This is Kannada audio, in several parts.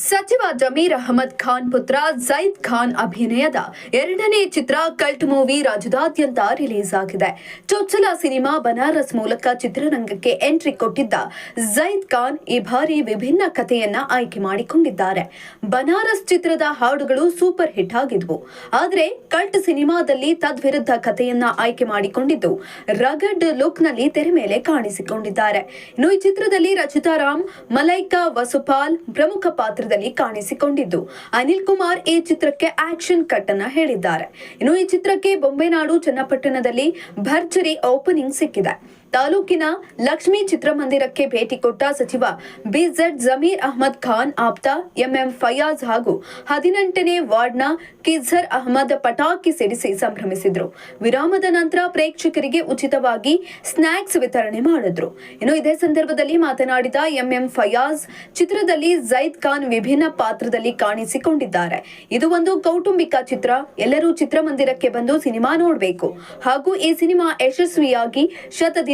ಸಚಿವ ಜಮೀರ್ ಅಹಮದ್ ಖಾನ್ ಪುತ್ರ ಜೈದ್ ಖಾನ್ ಅಭಿನಯದ ಎರಡನೇ ಚಿತ್ರ ಕಲ್ಟ್ ಮೂವಿ ರಾಜ್ಯದಾದ್ಯಂತ ರಿಲೀಸ್ ಆಗಿದೆ. ಚೊಚ್ಚಲ ಸಿನಿಮಾ ಬನಾರಸ್ ಮೂಲಕ ಚಿತ್ರರಂಗಕ್ಕೆ ಎಂಟ್ರಿ ಕೊಟ್ಟಿದ್ದ ಜೈದ್ ಖಾನ್ ಈ ಬಾರಿ ವಿಭಿನ್ನ ಕಥೆಯನ್ನ ಆಯ್ಕೆ ಮಾಡಿಕೊಂಡಿದ್ದಾರೆ. ಬನಾರಸ್ ಚಿತ್ರದ ಹಾಡುಗಳು ಸೂಪರ್ ಹಿಟ್ ಆಗಿದ್ವು. ಆದರೆ ಕಲ್ಟ್ ಸಿನಿಮಾದಲ್ಲಿ ತದ್ವಿರುದ್ಧ ಕಥೆಯನ್ನ ಆಯ್ಕೆ ಮಾಡಿಕೊಂಡಿದ್ದು ರಗಡ್ ಲುಕ್ ನಲ್ಲಿ ತೆರೆ ಮೇಲೆ ಕಾಣಿಸಿಕೊಂಡಿದ್ದಾರೆ. ಇನ್ನು ಈ ಚಿತ್ರದಲ್ಲಿ ರಚಿತಾ ರಾಮ್, ಮಲೈಕಾ ವಸುಪಾಲ್ ಪ್ರಮುಖ ಪಾತ್ರ ಕಾಣಿಸಿಕೊಂಡಿದ್ದು ಅನಿಲ್ ಕುಮಾರ್ ಈ ಚಿತ್ರಕ್ಕೆ ಆಕ್ಷನ್ ಕಟ್ ಅನ್ನ ಹೇಳಿದ್ದಾರೆ. ಇನ್ನು ಈ ಚಿತ್ರಕ್ಕೆ ಬೊಂಬೆನಾಡು ಚನ್ನಪಟ್ಟಣದಲ್ಲಿ ಭರ್ಜರಿ ಓಪನಿಂಗ್ ಸಿಕ್ಕಿದೆ. ತಾಲೂಕಿನ ಲಕ್ಷ್ಮೀ ಚಿತ್ರಮಂದಿರಕ್ಕೆ ಭೇಟಿ ಕೊಟ್ಟ ಸಚಿವ ಬಿಜೆಡ್ ಜಮೀರ್ ಅಹಮದ್ ಖಾನ್ ಆಪ್ತ ಎಂಎಂ ಫಯಾಜ್ ಹಾಗೂ 18ನೇ ವಾರ್ಡ್ನ ಕಿಝರ್ ಅಹಮದ್ ಪಟಾಕಿ ಸಿಡಿಸಿ ಸಂಭ್ರಮಿಸಿದ್ರು. ವಿರಾಮದ ನಂತರ ಪ್ರೇಕ್ಷಕರಿಗೆ ಉಚಿತವಾಗಿ ಸ್ನಾಕ್ಸ್ ವಿತರಣೆ ಮಾಡಿದ್ರು. ಇನ್ನು ಇದೇ ಸಂದರ್ಭದಲ್ಲಿ ಮಾತನಾಡಿದ ಎಂಎಂ ಫಯಾಜ್, ಚಿತ್ರದಲ್ಲಿ ಜೈದ್ ಖಾನ್ ವಿಭಿನ್ನ ಪಾತ್ರದಲ್ಲಿ ಕಾಣಿಸಿಕೊಂಡಿದ್ದಾರೆ. ಇದು ಒಂದು ಕೌಟುಂಬಿಕ ಚಿತ್ರ. ಎಲ್ಲರೂ ಚಿತ್ರಮಂದಿರಕ್ಕೆ ಬಂದು ಸಿನಿಮಾ ನೋಡಬೇಕು ಹಾಗೂ ಈ ಸಿನಿಮಾ ಯಶಸ್ವಿಯಾಗಿ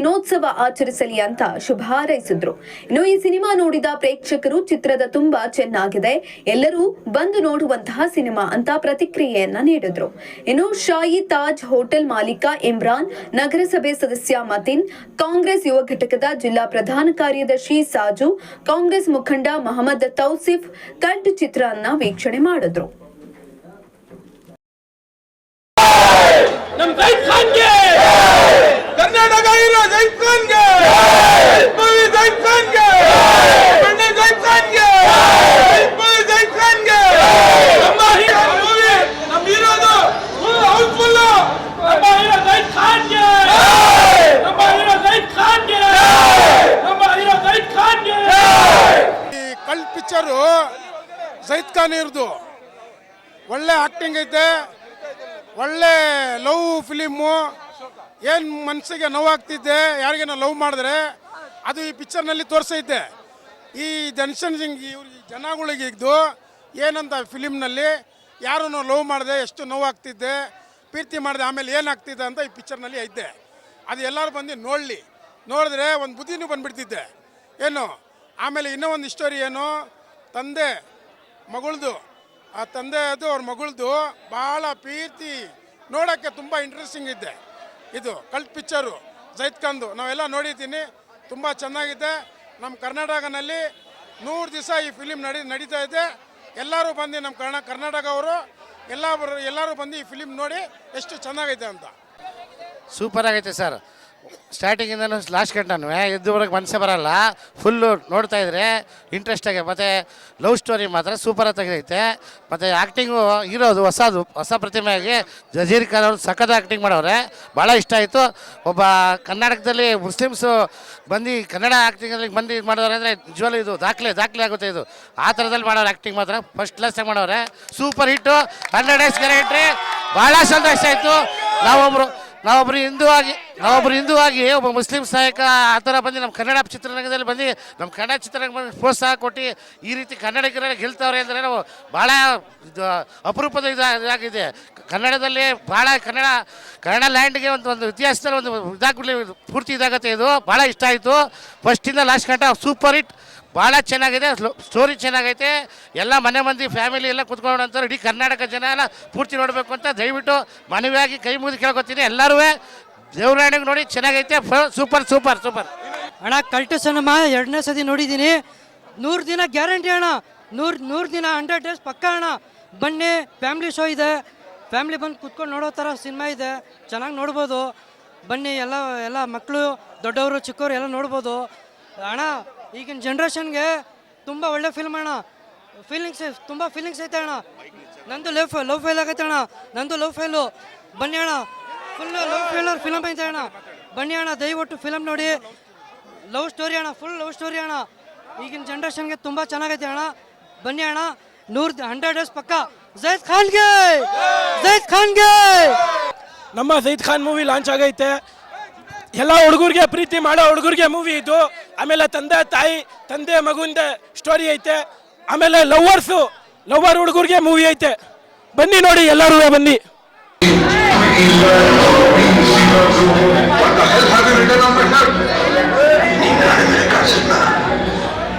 ದಿನೋತ್ಸವ ಆಚರಿಸಲಿ ಅಂತ ಶುಭ ಹಾರೈಸಿದ್ರು. ಇನ್ನು ಈ ಸಿನಿಮಾ ನೋಡಿದ ಪ್ರೇಕ್ಷಕರು ಚಿತ್ರದ ತುಂಬಾ ಚೆನ್ನಾಗಿದೆ, ಎಲ್ಲರೂ ಬಂದು ನೋಡುವಂತಹ ಸಿನಿಮಾ ಅಂತ ಪ್ರತಿಕ್ರಿಯೆಯನ್ನ ನೀಡಿದ್ರು. ಇನ್ನು ಶಾಯಿ ತಾಜ್ ಹೋಟೆಲ್ ಮಾಲೀಕ ಇಮ್ರಾನ್, ನಗರಸಭೆ ಸದಸ್ಯ ಮತಿನ್, ಕಾಂಗ್ರೆಸ್ ಯುವ ಘಟಕದ ಜಿಲ್ಲಾ ಪ್ರಧಾನ ಕಾರ್ಯದರ್ಶಿ ಸಾಜು, ಕಾಂಗ್ರೆಸ್ ಮುಖಂಡ ಮಹಮ್ಮದ್ ತೌಸಿಫ್ ಕಲ್ಟ್ ಚಿತ್ರವನ್ನ ವೀಕ್ಷಣೆ ಮಾಡಿದ್ರು. ಕರ್ನಾಟಕ ಹೀರೋ ಜೈದ್ ಖಾನ್ ಗೆ ಮೂವಿ ಜೈದ್ ಖಾನ್ ಗೆ ಬನ್ನಿ ಜೈದ್ ಖಾನ್ ಗೆ ಮೂವಿ ಜೈದ್ ಖಾನ್ ಗೆ ನಮ್ಮ ಹೀರೋ ಮೂವಿ ನಮ್ಮ ಹೀರೋದು ಹೌಸ್ಫುಲ್ ನಮ್ಮ ಹೀರೋ ಜೈದ್ ಖಾನ್ ಗೆ ನಮ್ಮ ಹೀರೋ ಜೈದ್ ಖಾನ್ ಗೆ ನಮ್ಮ ಹೀರೋ ಜೈದ್ ಖಾನ್ ಗೆ ಈ ಕಲ್ಟ್ ಪಿಕ್ಚರ್ ಜೈದ್ ಖಾನ್ ಇರ್ದು ಒಳ್ಳೆ ಆಕ್ಟಿಂಗ್ ಐತೆ, ಒಳ್ಳೆ ಲವ್ ಫಿಲಿಮು. ಏನು ಮನಸ್ಸಿಗೆ ನೋವಾಗ್ತಿದ್ದೆ, ಯಾರಿಗೇನೋ ಲವ್ ಮಾಡಿದ್ರೆ ಅದು ಈ ಪಿಕ್ಚರ್ನಲ್ಲಿ ತೋರಿಸೈತೆ. ಈ ಇವ್ರಿಗೆ ಜನಗಳಿಗೆ ಇದ್ದು ಏನಂತ ಫಿಲಿಮ್ನಲ್ಲಿ ಯಾರೂ ಲವ್ ಮಾಡಿದೆ ಎಷ್ಟು ನೋವಾಗ್ತಿದ್ದೆ, ಪ್ರೀತಿ ಮಾಡಿದೆ ಆಮೇಲೆ ಏನಾಗ್ತಿದ್ದೆ ಅಂತ ಈ ಪಿಕ್ಚರ್ನಲ್ಲಿ ಐತೆ. ಅದು ಎಲ್ಲರೂ ಬಂದು ನೋಡಿದ್ರೆ ಒಂದು ಬುದ್ಧಿನೂ ಬಂದುಬಿಡ್ತಿದ್ದೆ ಏನು. ಆಮೇಲೆ ಇನ್ನೂ ಒಂದು ಸ್ಟೋರಿ ಏನು, ತಂದೆ ಮಗಳದು, ಆ ತಂದೆ ಅದು ಅವ್ರ ಮಗಳದು ಭಾಳ ಪ್ರೀತಿ ನೋಡೋಕ್ಕೆ ತುಂಬ ಇಂಟ್ರೆಸ್ಟಿಂಗ್ ಇದ್ದೆ. ಇದು ಕಲ್ಟ್ ಪಿಕ್ಚರು ಜೈದ್ ಖಾನ್ದು ನಾವೆಲ್ಲ ನೋಡಿದ್ದೀನಿ, ತುಂಬ ಚೆನ್ನಾಗಿದೆ. ನಮ್ಮ ಕರ್ನಾಟಕನಲ್ಲಿ 100 ದಿವಸ ಈ ಫಿಲಿಮ್ ನಡೀತಾ ಇದೆ. ಎಲ್ಲರೂ ಬಂದು ನಮ್ಮ ಕರ್ನಾಟಕ ಅವರು ಎಲ್ಲರೂ ಬಂದು ಈ ಫಿಲಿಮ್ ನೋಡಿ ಎಷ್ಟು ಚೆನ್ನಾಗೈತೆ ಅಂತ. ಸೂಪರ್ ಆಗೈತೆ ಸರ್. ಸ್ಟಾರ್ಟಿಂಗಿಂದ ಲಾಸ್ಟ್ ಗಂಟನೂ ಎದ್ದುವರೆಗೆ ಮನಸ್ಸೇ ಬರಲ್ಲ. ಫುಲ್ಲು ನೋಡ್ತಾ ಇದ್ರೆ ಇಂಟ್ರೆಸ್ಟ್ ಆಗಿ, ಮತ್ತು ಲವ್ ಸ್ಟೋರಿ ಮಾತ್ರ ಸೂಪರ್ ಆಗೈತೆ. ಮತ್ತು ಆ್ಯಕ್ಟಿಂಗು ಇರೋದು ಹೊಸ ಪ್ರತಿಮೆಯಾಗಿ ಜಜೀರ್ ಖಾನ್ ಅವರು ಸಖತ್ ಆ್ಯಕ್ಟಿಂಗ್ ಮಾಡವ್ರೆ, ಭಾಳ ಇಷ್ಟ ಆಯಿತು. ಒಬ್ಬ ಕರ್ನಾಟಕದಲ್ಲಿ ಮುಸ್ಲಿಮ್ಸು ಬಂದು ಕನ್ನಡ ಆ್ಯಕ್ಟಿಂಗಲ್ಲಿ ಬಂದು ಮಾಡೋರು ಅಂದರೆ ನಿಜವಲ್ಲೂ ಇದು ದಾಖಲೆ ಆಗುತ್ತೆ. ಇದು ಆ ಥರದಲ್ಲಿ ಮಾಡೋರು ಆ್ಯಕ್ಟಿಂಗ್ ಮಾತ್ರ ಫಸ್ಟ್ ಕ್ಲಾಸಾಗಿ ಮಾಡವ್ರೆ. ಸೂಪರ್ ಹಿಟ್ಟು, 100 ಡೇಸ್ ಗ್ಯಾರಂಟಿ. ಭಾಳ ಸಂತೋಷ ಆಯಿತು. ನಾವೊಬ್ಬರು ಹಿಂದೂ ಆಗಿ ಒಬ್ಬ ಮುಸ್ಲಿಂ ನಾಯಕ ಆ ಥರ ಬಂದು ನಮ್ಮ ಕನ್ನಡ ಚಿತ್ರರಂಗದಲ್ಲಿ ಬಂದು ನಮ್ಮ ಕನ್ನಡ ಚಿತ್ರರಂಗ ಪ್ರೋತ್ಸಾಹ ಕೊಟ್ಟು ಈ ರೀತಿ ಕನ್ನಡಿಗರಲ್ಲಿ ಗೆಲ್ತವ್ರೆ ಅಂದರೆ ನಾವು ಭಾಳ ಅಪರೂಪದ ಇದಾಗಿದೆ. ಕನ್ನಡದಲ್ಲಿ ಭಾಳ ಕನ್ನಡ ಲ್ಯಾಂಡ್ಗೆ ಒಂದು ಇತಿಹಾಸದಲ್ಲಿ ಒಂದು ಇದಾಗ್ಬಿಡ್ಲಿ, ಪೂರ್ತಿ ಇದಾಗುತ್ತೆ. ಇದು ಭಾಳ ಇಷ್ಟ ಆಯಿತು. ಫಸ್ಟಿಂದ ಲಾಸ್ಟ್ ಗಂಟ ಸೂಪರ್ ಹಿಟ್, ಭಾಳ ಚೆನ್ನಾಗಿದೆ. ಸ್ಟೋರಿ ಚೆನ್ನಾಗೈತೆ. ಎಲ್ಲ ಮನೆ ಮಂದಿ ಫ್ಯಾಮಿಲಿ ಎಲ್ಲ ಕುತ್ಕೊಂಡು ಅಂತಾರೆ, ಇಡೀ ಕರ್ನಾಟಕ ಜನ ಎಲ್ಲ ಪೂರ್ತಿ ನೋಡಬೇಕು ಅಂತ ದಯವಿಟ್ಟು ಮನವಿಯಾಗಿ ಕೈ ಮುಗಿದು ಕೇಳ್ಕೊತೀನಿ. ಎಲ್ಲರೂ ದೇವ್ರಾಣಿಗೆ ನೋಡಿ, ಚೆನ್ನಾಗೈತೆ. ಸೂಪರ್ ಅಣ್ಣ. ಕಲ್ಟ್ ಸಿನಿಮಾ 2ನೇ ಸತಿ ನೋಡಿದ್ದೀನಿ. 100 ದಿನ ಗ್ಯಾರಂಟಿ ಅಣ್ಣ. 100 ದಿನ 100 ಡೇಸ್ ಪಕ್ಕ ಅಣ್ಣ. ಬನ್ನಿ, ಫ್ಯಾಮ್ಲಿ ಶೋ ಇದೆ, ಫ್ಯಾಮ್ಲಿ ಬಂದು ಕುತ್ಕೊಂಡು ನೋಡೋ ಥರ ಸಿನಿಮಾ ಇದೆ, ಚೆನ್ನಾಗಿ ನೋಡ್ಬೋದು. ಬನ್ನಿ, ಎಲ್ಲ ಮಕ್ಕಳು ದೊಡ್ಡವರು ಚಿಕ್ಕವರು ಎಲ್ಲ ನೋಡ್ಬೋದು ಅಣ್ಣ. ಈಗಿನ ಜನ್ರೇಷನ್ಗೆ ತುಂಬ ಒಳ್ಳೆ ಫಿಲ್ಮ್ ಅಣ್ಣ. ತುಂಬ ಫೀಲಿಂಗ್ಸ್ ಐತೆ ಅಣ್ಣ. ನಂದು ಲವ್ ಫೇಲ್ ಆಗೈತೆ ಅಣ್ಣ. ನಂದು ಲವ್ ಫೇಲು. ಬನ್ನಿ ಅಣ್ಣ, ಫುಲ್ ಲವ್ ಫೇಲರ್ ಫಿಲಮ್ ಐತೆ ಅಣ್ಣ. ಬನ್ನಿ ಅಣ್ಣ, ದಯವಿಟ್ಟು ಫಿಲಮ್ ನೋಡಿ. ಲವ್ ಸ್ಟೋರಿ ಅಣ್ಣ, ಫುಲ್ ಲವ್ ಸ್ಟೋರಿ ಅಣ್ಣ. ಈಗಿನ ಜನ್ರೇಷನ್ಗೆ ತುಂಬ ಚೆನ್ನಾಗೈತೆ ಅಣ್ಣ. ಬನ್ನಿ ಅಣ್ಣ, 100 ಡೇಸ್ ಪಕ್ಕ. ಜೈದ್ ಖಾನ್ಗೆ ನಮ್ಮ ಜೈದ್ ಖಾನ್ ಮೂವಿ ಲಾಂಚ್ ಆಗೈತೆ. ಎಲ್ಲ ಹುಡುಗರಿಗೆ, ಪ್ರೀತಿ ಮಾಡೋ ಹುಡುಗರಿಗೆ ಮೂವಿ ಇದು. ಆಮೇಲೆ ತಂದೆ ಮಗುಂದ ಸ್ಟೋರಿ ಐತೆ. ಆಮೇಲೆ ಲವರ್ ಹುಡುಗರಿಗೆ ಮೂವಿ ಐತೆ. ಬನ್ನಿ ನೋಡಿ, ಎಲ್ಲರೂ ಬನ್ನಿ.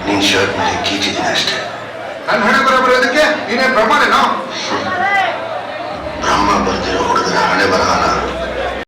ನಿನ್ನ ಶರ್ಟ್ ಮೇಲೆ ಕೀಚಿದ್ದೀನಿ ಅಷ್ಟೇ. ನನ್ನ ಹಣೆ ಬರ ಬರೋದಕ್ಕೆ ನೀನೇ ಬ್ರಹ್ಮನೇನೋ? ಬ್ರಹ್ಮ ಬರ್ದಿರೋ ಹುಡುಗರ ಹಣೆ ಬರಹ